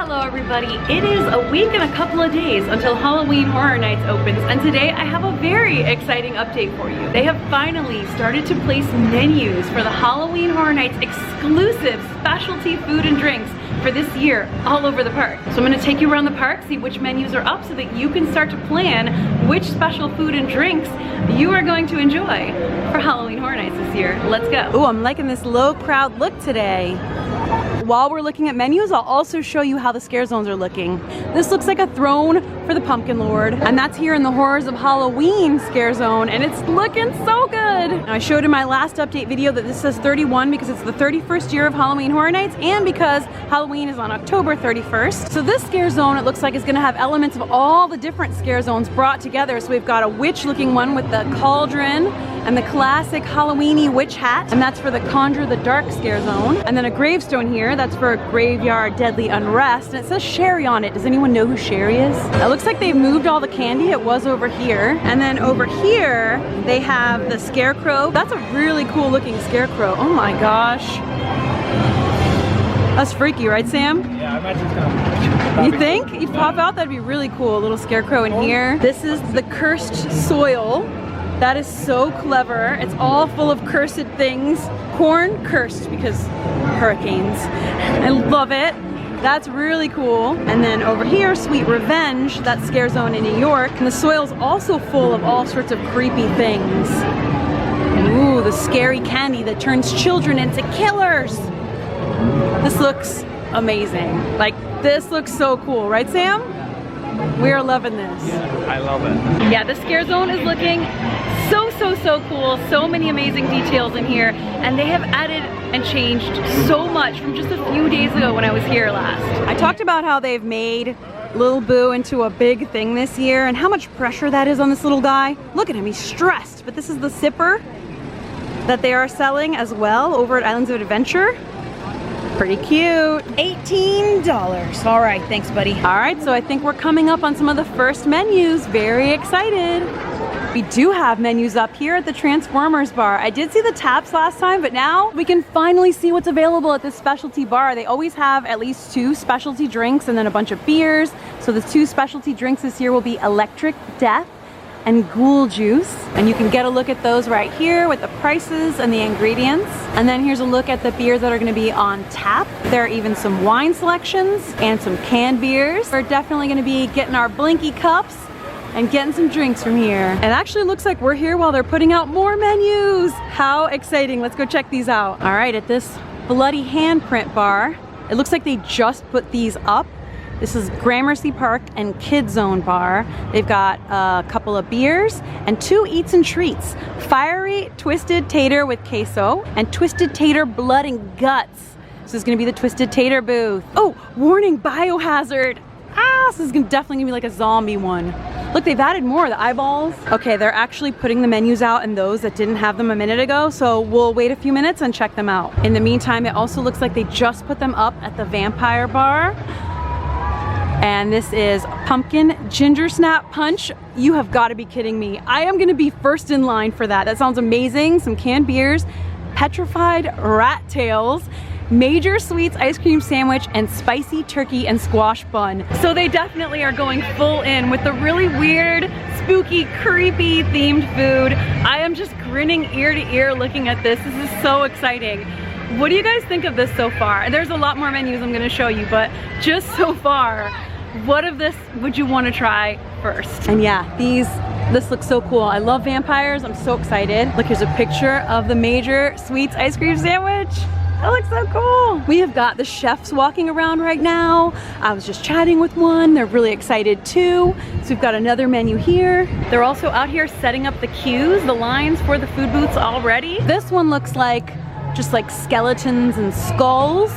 Hello everybody, it is a week and a couple of days until Halloween Horror Nights opens, and today I have a very exciting update for you. They have finally started to place menus for the Halloween Horror Nights exclusive specialty food and drinks for this year all over the park. So I'm gonna take you around the park, see which menus are up so that you can start to plan which special food and drinks you are going to enjoy for Halloween Horror Nights this year. Let's go. Ooh, I'm liking this low crowd look today. While we're looking at menus, I'll also show you how the scare zones are looking. This looks like a throne for the Pumpkin Lord, and that's here in the Horrors of Halloween scare zone, and it's looking so good. Now, I showed in my last update video that this says 31 because it's the 31st year of Halloween Horror Nights and because Halloween is on October 31st. So this scare zone, it looks like, is gonna have elements of all the different scare zones brought together. So we've got a witch looking one with the cauldron and the classic Halloween-y witch hat, and that's for the Conjure the Dark scare zone. And then a gravestone here, that's for Graveyard Deadly Unrest, and it says Sherry on it. Does anyone know who Sherry is? It looks like they've moved all the candy. It was over here. And then over here, they have the Scarecrow. That's a really cool looking Scarecrow. Oh my gosh. That's freaky, right, Sam? Yeah, I imagine it's gonna. You think? He'd pop out? That'd be really cool. A little Scarecrow in here. This is the cursed soil. That is so clever. It's all full of cursed things. Corn cursed because hurricanes. I love it. That's really cool. And then over here, Sweet Revenge, that scare zone in New York. And the soil's also full of all sorts of creepy things. Ooh, the scary candy that turns children into killers. This looks amazing. Like, this looks so cool, right, Sam? We are loving this. Yeah, I love it. Yeah, the scare zone is looking so cool. So many amazing details in here, and they have added and changed so much from just a few days ago when I was here last. I talked about how they've made Little Boo into a big thing this year and how much pressure that is on this little guy. Look at him, he's stressed. But this is the sipper that they are selling as well over at Islands of Adventure. Pretty cute. $18. All right, thanks, buddy. All right, so I think we're coming up on some of the first menus. Very excited. We do have menus up here at the Transformers bar. I did see the taps last time, but now we can finally see what's available at this specialty bar. They always have at least 2 specialty drinks and then a bunch of beers. So the 2 specialty drinks this year will be Electric Death and Ghoul Juice. And you can get a look at those right here with the prices and the ingredients. And then here's a look at the beers that are gonna be on tap. There are even some wine selections and some canned beers. We're definitely gonna be getting our blinky cups and getting some drinks from here. It actually looks like we're here while they're putting out more menus. How exciting. Let's go check these out. All right, at this Bloody Handprint bar, it looks like they just put these up. This is Gramercy Park and Kids Zone bar. They've got a couple of beers and 2 eats and treats. Fiery Twisted Tater with queso and Twisted Tater Blood and Guts. This is gonna be the Twisted Tater booth. Oh, warning, biohazard. This is definitely gonna be like a zombie one. Look, they've added more, the eyeballs. Okay, they're actually putting the menus out and those that didn't have them a minute ago, so we'll wait a few minutes and check them out. In the meantime, it also looks like they just put them up at the Vampire bar. And this is Pumpkin Ginger Snap Punch. You have got to be kidding me. I am gonna be first in line for that. That sounds amazing. Some canned beers, petrified rat tails, Major Sweets ice cream sandwich, and spicy turkey and squash bun. So they definitely are going full in with the really weird, spooky, creepy themed food. I am just grinning ear to ear looking at this. This is so exciting. What do you guys think of this so far? There's a lot more menus I'm gonna show you, but just so far, what of this would you want to try first? And yeah, this looks so cool. I love vampires. I'm so excited. Look, here's a picture of the Major Sweets ice cream sandwich. That looks so cool. We have got the chefs walking around right now. I was just chatting with one. They're really excited too. So we've got another menu here. They're also out here setting up the queues, the lines for the food booths already. This one looks like just like skeletons and skulls.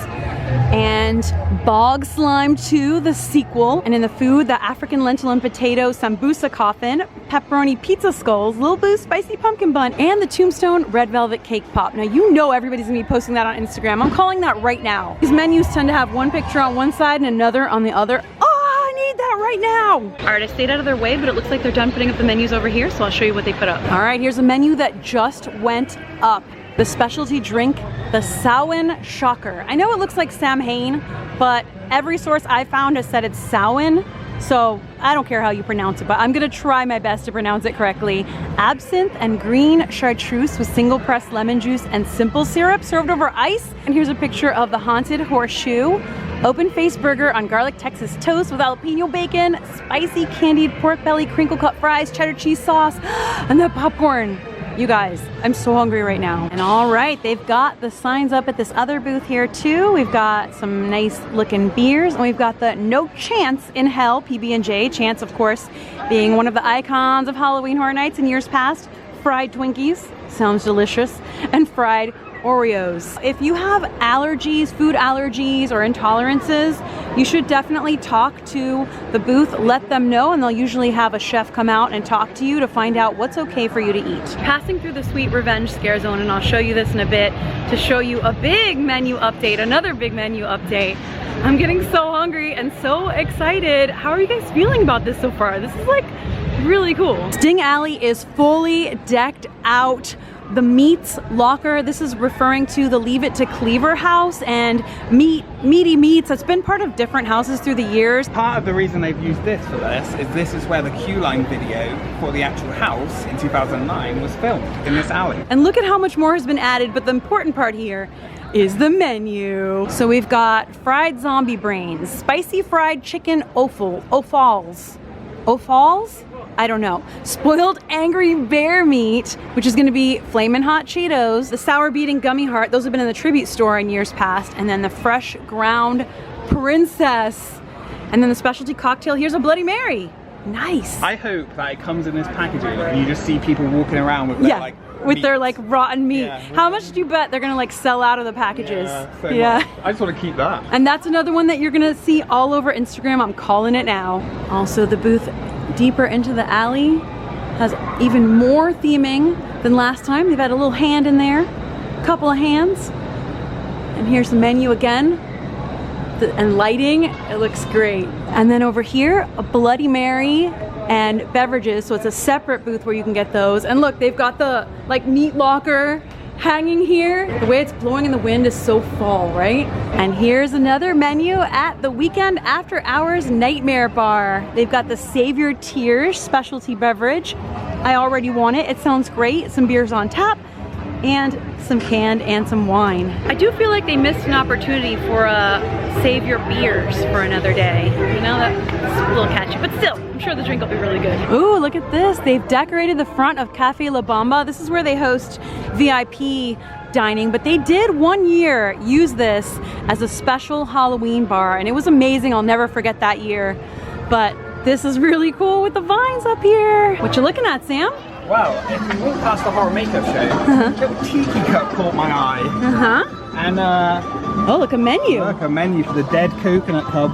And Bog Slime 2, the sequel. And in the food, the African lentil and potato sambusa coffin, pepperoni pizza skulls, Lil Boo's spicy pumpkin bun, and the Tombstone red velvet cake pop. Now you know everybody's gonna be posting that on Instagram. I'm calling that right now. These menus tend to have one picture on one side and another on the other. Oh, I need that right now. All right, I stayed out of their way, but it looks like they're done putting up the menus over here, so I'll show you what they put up. All right, here's a menu that just went up. The specialty drink, the Samhain Shocker. I know it looks like Samhain, but every source I found has said it's Samhain. So I don't care how you pronounce it, but I'm gonna try my best to pronounce it correctly. Absinthe and green chartreuse with single pressed lemon juice and simple syrup served over ice. And here's a picture of the Haunted Horseshoe. Open face burger on garlic Texas toast with jalapeno bacon, spicy candied pork belly, crinkle cut fries, cheddar cheese sauce, and the popcorn. You guys, I'm so hungry right now. And all right, they've got the signs up at this other booth here too. We've got some nice looking beers, and we've got the No Chance in Hell PB&J. Chance, of course, being one of the icons of Halloween Horror Nights in years past. Fried Twinkies, sounds delicious, and fried Oreos. If you have allergies, food allergies or intolerances, you should definitely talk to the booth, let them know, and they'll usually have a chef come out and talk to you to find out what's okay for you to eat. Passing through the Sweet Revenge Scare Zone, and I'll show you this in a bit to show you a big menu update, another big menu update. I'm getting so hungry and so excited. How are you guys feeling about this so far? This is like really cool. Sting Alley is fully decked out. The meats locker, this is referring to the Leave It to Cleaver house and meaty meats. That's been part of different houses through the years. Part of the reason they've used this is where the queue line video for the actual house in 2009 was filmed, in this alley. And look at how much more has been added, but the important part here is the menu. So we've got fried zombie brains, spicy fried chicken offals? I don't know. Spoiled angry bear meat, which is gonna be flamin' hot Cheetos, the sour beet and gummy heart, those have been in the tribute store in years past, and then the fresh ground princess, and then the specialty cocktail, here's a Bloody Mary. Nice. I hope that it comes in this packaging and you just see people walking around with their with their like rotten meat. Yeah. How much do you bet they're gonna like sell out of the packages? Yeah. I just want to keep that. And that's another one that you're gonna see all over Instagram. I'm calling it now. Also, the booth deeper into the alley has even more theming than last time. They've had a little hand in there, a couple of hands. And here's the menu again. And lighting, it looks great. And then over here, a Bloody Mary and beverages, so it's a separate booth where you can get those. And look, they've got the like meat locker hanging here. The way it's blowing in the wind is so fall, right? And here's another menu at the Weekend After Hours Nightmare Bar. They've got the Save Your Tears specialty beverage. I already want it. It sounds great. Some beers on tap and some canned and some wine. I do feel like they missed an opportunity for save your beers for another day. You know, that's a little catchy, but still, I'm sure the drink will be really good. Ooh, look at this. They've decorated the front of Cafe La Bamba. This is where they host VIP dining, but they did one year use this as a special Halloween bar, and it was amazing. I'll never forget that year. But this is really cool with the vines up here. What you looking at, Sam? Well, if we walk past the horror makeup show, a little tiki cup caught my eye. And oh, look, a menu. Look, a menu for the Dead Coconut Club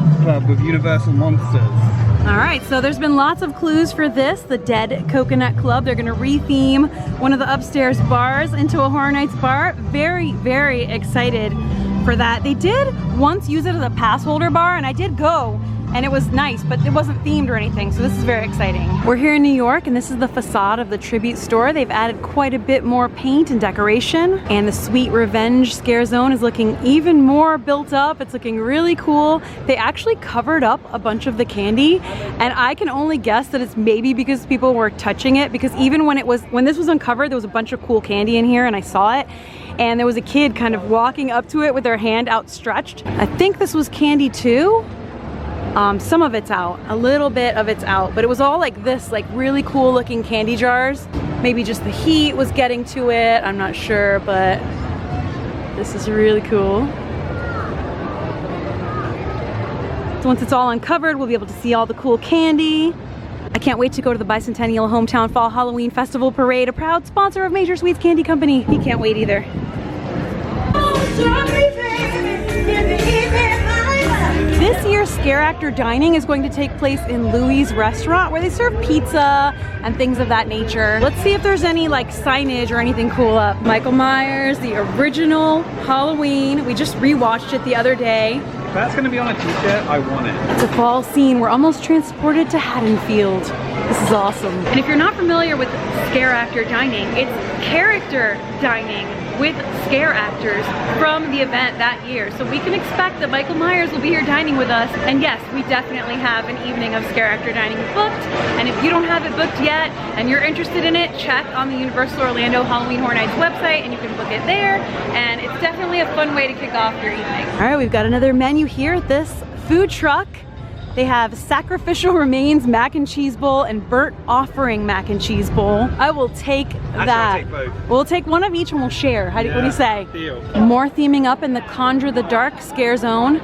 with Universal Monsters. All right, so there's been lots of clues for this, the Dead Coconut Club. They're gonna re-theme one of the upstairs bars into a Horror Nights bar. Very, very excited for that. They did once use it as a pass holder bar, and I did go, and it was nice, but it wasn't themed or anything, so this is very exciting. We're here in New York, and this is the facade of the Tribute store. They've added quite a bit more paint and decoration, and the Sweet Revenge Scare Zone is looking even more built up. It's looking really cool. They actually covered up a bunch of the candy, and I can only guess that it's maybe because people were touching it, because even when this was uncovered, there was a bunch of cool candy in here, and I saw it. And there was a kid kind of walking up to it with their hand outstretched. I think this was candy too. Some of it's out, a little bit of it's out, but it was all like this, like really cool looking candy jars. Maybe just the heat was getting to it, I'm not sure, but this is really cool. So once it's all uncovered, we'll be able to see all the cool candy. I can't wait to go to the Bicentennial Hometown Fall Halloween Festival Parade, a proud sponsor of Major Sweets Candy Company. He can't wait either. This year's Scare Actor Dining is going to take place in Louie's Restaurant, where they serve pizza and things of that nature. Let's see if there's any like signage or anything cool up. Michael Myers, the original Halloween. We just rewatched it the other day. If that's gonna be on a t-shirt, I want it. It's a fall scene. We're almost transported to Haddonfield. This is awesome. And if you're not familiar with Scare Actor Dining, it's character dining with scare actors from the event that year. So we can expect that Michael Myers will be here dining with us. And yes, we definitely have an evening of scare actor dining booked. And if you don't have it booked yet and you're interested in it, check on the Universal Orlando Halloween Horror Nights website and you can book it there. And it's definitely a fun way to kick off your evening. All right, we've got another menu here at this food truck. They have sacrificial remains mac and cheese bowl and burnt offering mac and cheese bowl. I will take that. I'll take both. We'll take one of each and we'll share. What do you say? Deal. More theming up in the Conjure the Dark scare zone.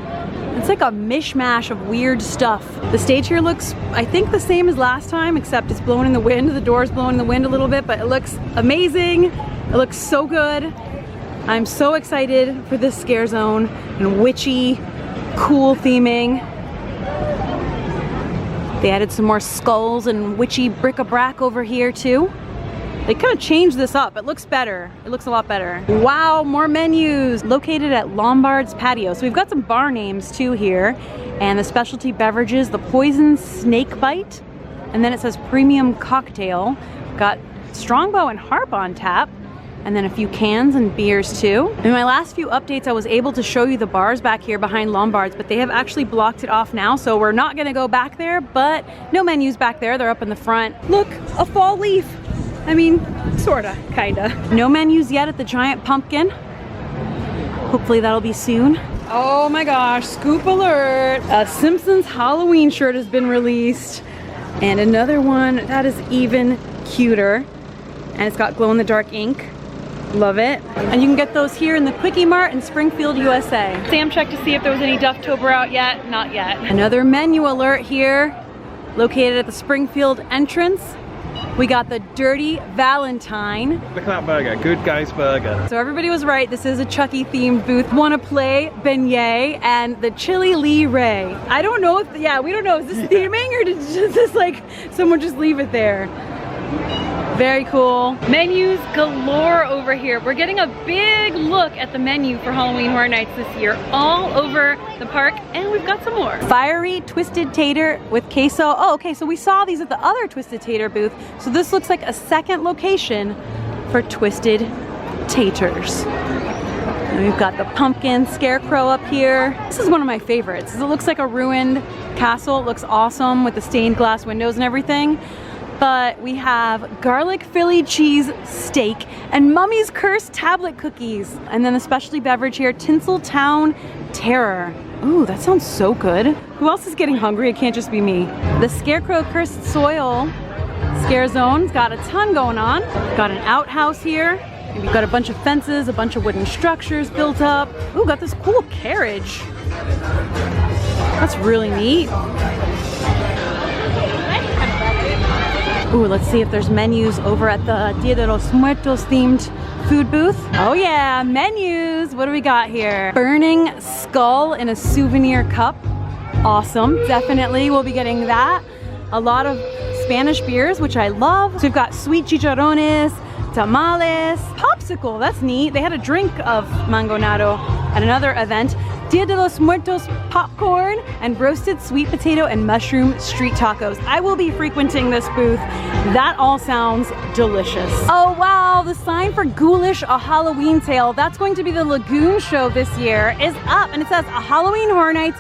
It's like a mishmash of weird stuff. The stage here looks, I think, the same as last time, except it's blowing in the wind. The door's blowing in the wind a little bit, but it looks amazing. It looks so good. I'm so excited for this scare zone and witchy, cool theming. They added some more skulls and witchy bric-a-brac over here too. They kind of changed this up. It looks better. It looks a lot better. Wow, more menus. Located at Lombard's Patio. So we've got some bar names too here. And the specialty beverages, the Poison Snake Bite. And then it says Premium Cocktail. Got Strongbow and Harp on tap. And then a few cans and beers too. In my last few updates, I was able to show you the bars back here behind Lombard's, but they have actually blocked it off now, so we're not gonna go back there, but no menus back there, they're up in the front. Look, a fall leaf. I mean, sorta, kinda. No menus yet at the Giant Pumpkin. Hopefully that'll be soon. Oh my gosh, scoop alert. A Simpsons Halloween shirt has been released. And another one that is even cuter. And it's got glow-in-the-dark ink. Love it. And you can get those here in the Quickie Mart in Springfield, USA. Sam checked to see if there was any Dufftober out yet. Not yet. Another menu alert here, located at the Springfield entrance. We got the Dirty Valentine. Look at that burger, Good Guys Burger. So everybody was right, this is a Chucky themed booth. Wanna play beignet and the Chili Lee Ray. I don't know if, yeah, we don't know, is this theming or did this like, someone just leave it there? Very cool. Menus galore over here. We're getting a big look at the menu for Halloween Horror Nights this year, all over the park, and we've got some more. Fiery Twisted Tater with queso. Oh, okay, so we saw these at the other Twisted Tater booth. So this looks like a second location for Twisted Taters. And we've got the pumpkin Scarecrow up here. This is one of my favorites. It looks like a ruined castle. It looks awesome with the stained glass windows and everything. But we have garlic Philly cheese steak and Mummy's Curse tablet cookies. And then the specialty beverage here, Tinseltown Terror. Ooh, that sounds so good. Who else is getting hungry? It can't just be me. The Scarecrow Cursed Soil Scare Zone's got a ton going on. Got an outhouse here. We've got a bunch of fences, a bunch of wooden structures built up. Ooh, got this cool carriage. That's really neat. Ooh, let's see if there's menus over at the Dia de los Muertos themed food booth. Oh yeah, menus. What do we got here? Burning skull in a souvenir cup. Awesome, definitely we'll be getting that. A lot of Spanish beers, which I love. So we've got sweet chicharrones, tamales, popsicle, that's neat. They had a drink of mangonado at another event. Dia de los Muertos popcorn and roasted sweet potato and mushroom street tacos. I will be frequenting this booth. That all sounds delicious. Oh wow, the sign for Ghoulish, a Halloween tale. That's going to be the Lagoon show this year is up and it says a Halloween Horror Nights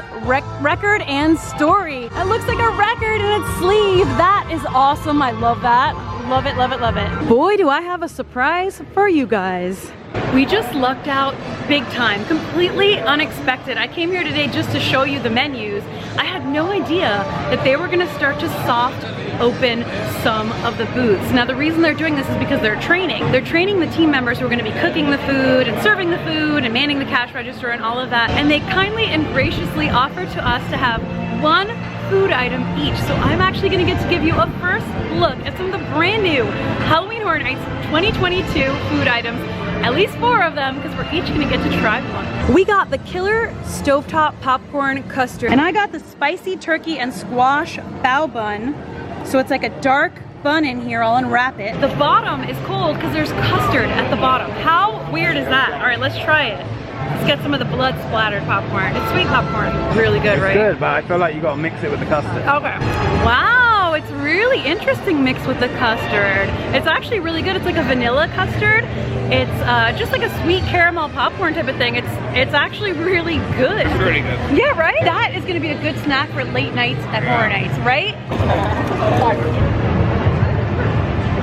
record and story. It looks like a record in its sleeve. That is awesome, I love that. Love it, love it, love it. Boy, do I have a surprise for you guys. We just lucked out big time, completely unexpected. I came here today just to show you the menus. I had no idea that they were gonna start to soft open some of the booths. Now the reason they're doing this is because they're training. They're training the team members who are gonna be cooking the food and serving the food and manning the cash register and all of that. And they kindly and graciously offered to us to have one food item each. So I'm actually gonna get to give you a first look at some of the brand new Halloween Horror Nights 2022 food items. At least 4 of them, because we're each gonna get to try one. We got the killer stovetop popcorn custard. And I got the spicy turkey and squash bao bun. So it's like a dark bun in here, I'll unwrap it. The bottom is cold because there's custard at the bottom. How weird is that? All right, let's try it. Let's get some of the blood splattered popcorn. It's sweet popcorn, really good, right? It's good, but I feel like you gotta mix it with the custard. Okay. Wow, it's really interesting mix with the custard. It's actually really good. It's like a vanilla custard. It's just like a sweet caramel popcorn type of thing. It's actually really good. It's really good. Yeah, right? That is gonna be a good snack for late nights at horror nights, right?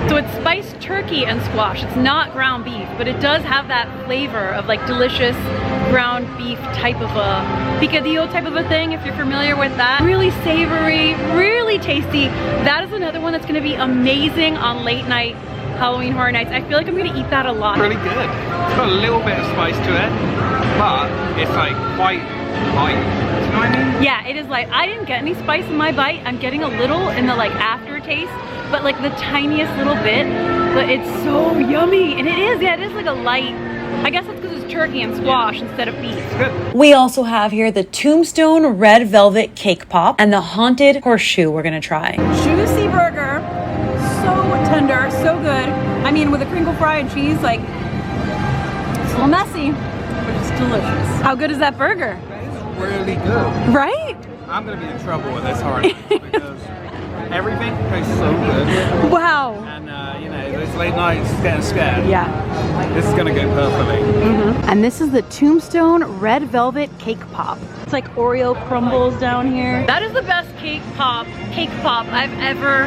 So it's spiced turkey and squash. It's not ground beef, but it does have that flavor of like delicious ground beef type of a picadillo type of a thing, if you're familiar with that. Really savory, really tasty. That is another one that's gonna be amazing on late night Halloween Horror Nights. I feel like I'm gonna eat that a lot. Really good. It's got a little bit of spice to it, but it's like quite light. Do you know what I mean? Yeah, it is light. I didn't get any spice in my bite. I'm getting a little in the like aftertaste, but like the tiniest little bit. But it's so yummy, and it is like a light. I guess it's because it's turkey and squash instead of beef. Good. We also have here the Tombstone Red Velvet Cake Pop and the Haunted Horseshoe we're gonna try. Juicy burger, so tender, so good. I mean, with a crinkle fry and cheese, like, it's a little messy, but it's delicious. How good is that burger? It's really good. Right? I'm gonna be in trouble with this horror night because everything tastes so good. Wow. And you know, those late nights getting scared. Yeah. This is gonna go perfectly. And this is the Tombstone Red Velvet Cake Pop. It's like Oreo crumbles down here. That is the best cake pop I've ever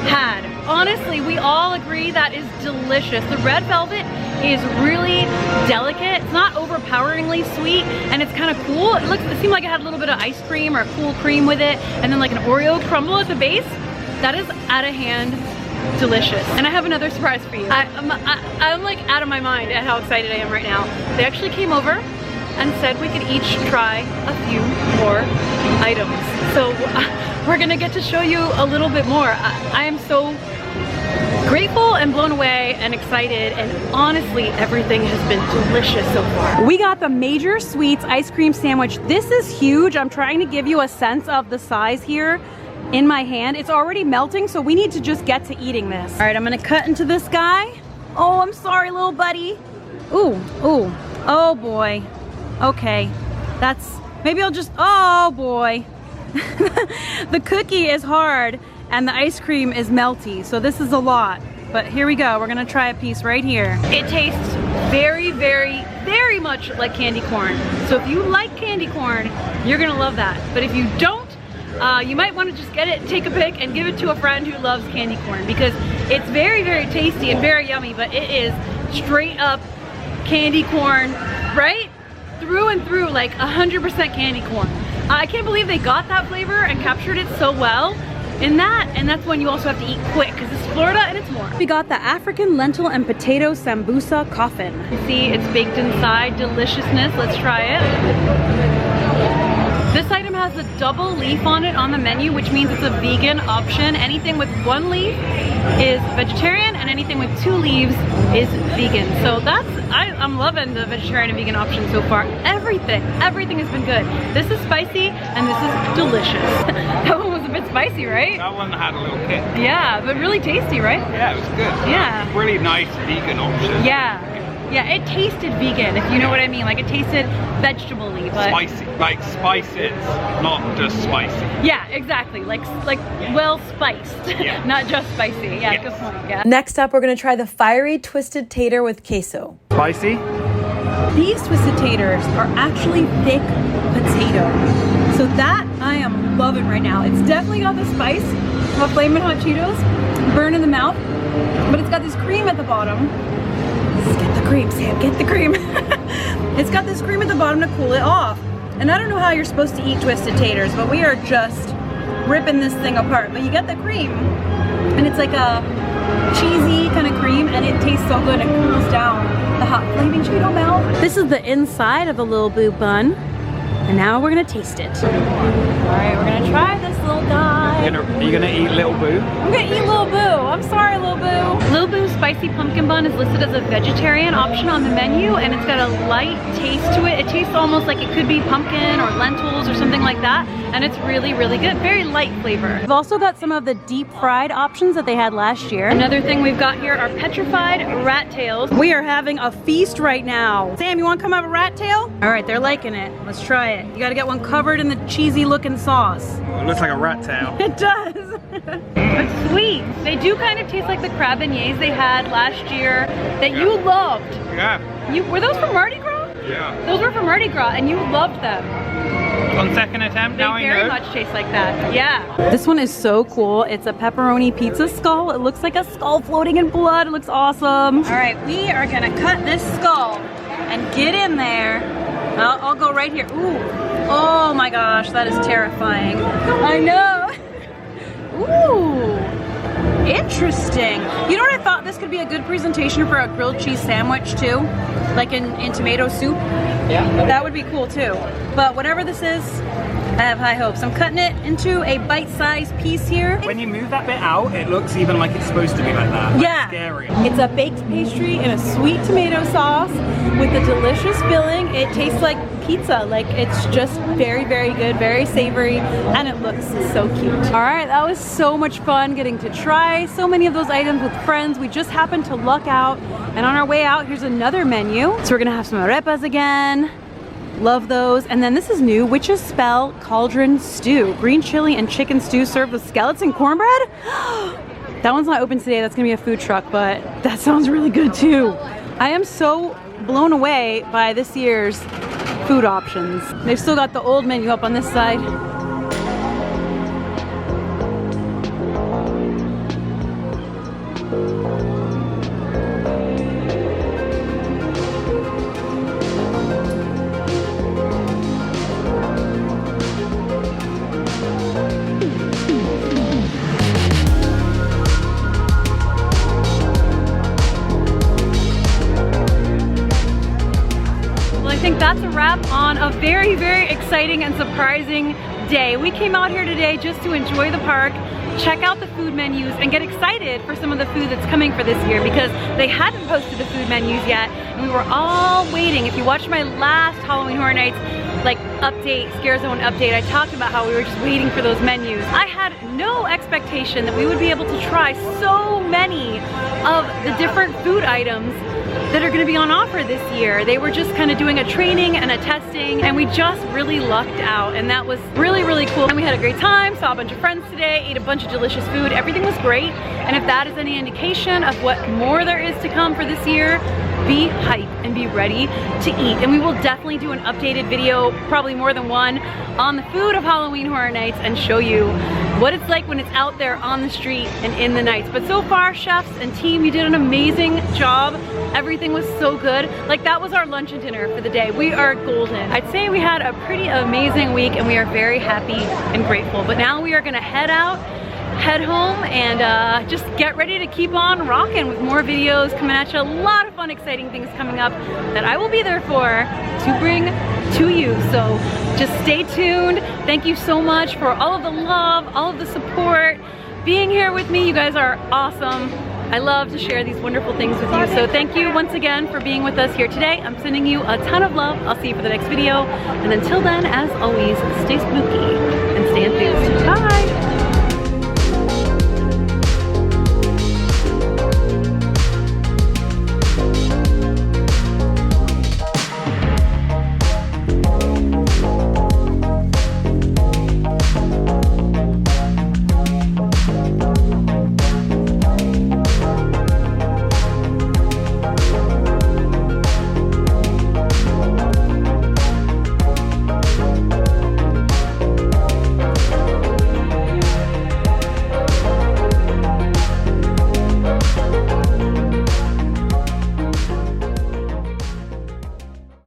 had. Honestly, we all agree that is delicious. The red velvet is really delicate. It's not overpoweringly sweet, and it's kind of cool. It seemed like it had a little bit of ice cream or cool cream with it, and then like an Oreo crumble at the base. That is out of hand delicious. And I have another surprise for you. I'm like out of my mind at how excited I am right now. They actually came over and said we could each try a few more items. So we're gonna get to show you a little bit more. I am so grateful and blown away and excited, and honestly everything has been delicious so far. We got the Major Sweets ice cream sandwich. This is huge. I'm trying to give you a sense of the size here in my hand. It's already melting, so we need to just get to eating this. All right, I'm gonna cut into this guy. Oh, I'm sorry, little buddy. Ooh, ooh, oh boy. Okay, that's, maybe I'll just, oh boy. The cookie is hard and the ice cream is melty, so this is a lot. But here we go, we're gonna try a piece right here. It tastes very, very, very much like candy corn. So if you like candy corn, you're gonna love that. But if you don't, you might want to just get it, take a pic, and give it to a friend who loves candy corn, because it's very, very tasty and very yummy, but it is straight up candy corn, right? Through and through, like 100% candy corn. I can't believe they got that flavor and captured it so well in that, and that's when you also have to eat quick because it's Florida and it's warm. We got the African lentil and potato sambusa coffin. You see, it's baked inside, deliciousness. Let's try it. This item has a double leaf on it on the menu, which means it's a vegan option. Anything with one leaf is vegetarian, and anything with 2 leaves is vegan. So that's, I'm loving the vegetarian and vegan option so far. Everything has been good. This is spicy and this is delicious. That one was a bit spicy, right? That one had a little kick. Yeah, but really tasty, right? Yeah, it was good. Yeah. Really nice vegan option. Yeah. Yeah, it tasted vegan, if you know what I mean. Like, it tasted vegetable-y, but... Spicy, like spices, not just spicy. Yeah, exactly. Like well spiced, Yeah. not just spicy. Yeah, Yes. good point. Yeah. Next up, we're gonna try the fiery twisted tater with queso. Spicy? These twisted taters are actually thick potato. So that I am loving right now. It's definitely got the spice of Flamin' Hot Cheetos, burn in the mouth, but it's got this cream at the bottom. Get the cream, Sam, get the cream. It's got this cream at the bottom to cool it off. And I don't know how you're supposed to eat twisted taters, but we are just ripping this thing apart. But you get the cream, and it's like a cheesy kind of cream, and it tastes so good and cools down the hot flaming Cheeto mouth. This is the inside of the Little Boo bun, and now we're gonna taste it. All right, we're gonna try this little guy. Are you gonna eat Little Boo? I'm gonna eat Little Boo. I'm sorry, Little Boo. Little Boo's Spicy Pumpkin Bun is listed as a vegetarian option on the menu, and it's got a light taste to it. It tastes almost like it could be pumpkin or lentils or something like that. and it's really, really good. Very light flavor. We've also got some of the deep fried options that they had last year. Another thing we've got here are petrified rat tails. We are having a feast right now. Sam, you want to come have a rat tail? All right, they're liking it. Let's try it. You got to get one covered in the cheesy looking sauce. Oh, it looks like a rat tail. It does. It's sweet. They do kind of taste like the crab beignets they had last year that you loved. Yeah. Were those from Mardi Gras? Yeah. Those were from Mardi Gras and you loved them. On second attempt, They now I know. very much taste like that. Yeah. This one is so cool. It's a pepperoni pizza skull. It looks like a skull floating in blood. It looks awesome. All right, we are gonna cut this skull and get in there. I'll go right here. Ooh. Oh my gosh, that is terrifying. I know. Ooh. Interesting. You know what I thought? This could be a good presentation for a grilled cheese sandwich too, like in tomato soup. Yeah. That would be cool too. But whatever this is, I have high hopes. I'm cutting it into a bite-sized piece here. When you move that bit out, it looks even like it's supposed to be like that. Like Yeah. Scary. It's a baked pastry in a sweet tomato sauce with a delicious filling. It tastes like pizza. Like, it's just very, very good, very savory, and it looks so cute. All right, that was so much fun getting to try so many of those items with friends. We just happened to luck out, and on our way out, here's another menu. So we're gonna have some arepas again. Love those. And then this is new, Witch's Spell Cauldron Stew. Green chili and chicken stew served with skeleton cornbread. That one's not open today. That's gonna be a food truck, but that sounds really good too. I am so blown away by this year's food options. They've still got the old menu up on this side. I think that's a wrap on a very, very exciting and surprising day. We came out here today just to enjoy the park, check out the food menus, and get excited for some of the food that's coming for this year because they hadn't posted the food menus yet, and we were all waiting. If you watched my last Halloween Horror Nights update, Scare Zone update, I talked about how we were just waiting for those menus. I had no expectation that we would be able to try so many of the different food items that are going to be on offer this year. They were just kind of doing a training and a testing, and we just really lucked out, and that was really, really cool. And we had a great time, saw a bunch of friends today, ate a bunch of delicious food. Everything was great, and if that is any indication of what more there is to come for this year, be hyped and be ready to eat. And we will definitely do an updated video, probably more than one, on the food of Halloween Horror Nights and show you what it's like when it's out there on the street and in the nights. But so far, chefs and team, you did an amazing job. Everything was so good. Like, that was our lunch and dinner for the day. We are golden. I'd say we had a pretty amazing week, and we are very happy and grateful. But now we are gonna head out, head home, and just get ready to keep on rocking with more videos coming at you. A lot of fun, exciting things coming up that I will be there for to bring to you. So just stay tuned. Thank you so much for all of the love, all of the support, being here with me. You guys are awesome. I love to share these wonderful things with you. So thank you once again for being with us here today. I'm sending you a ton of love. I'll see you for the next video. And until then, as always, stay spooky and stay enthused. Bye.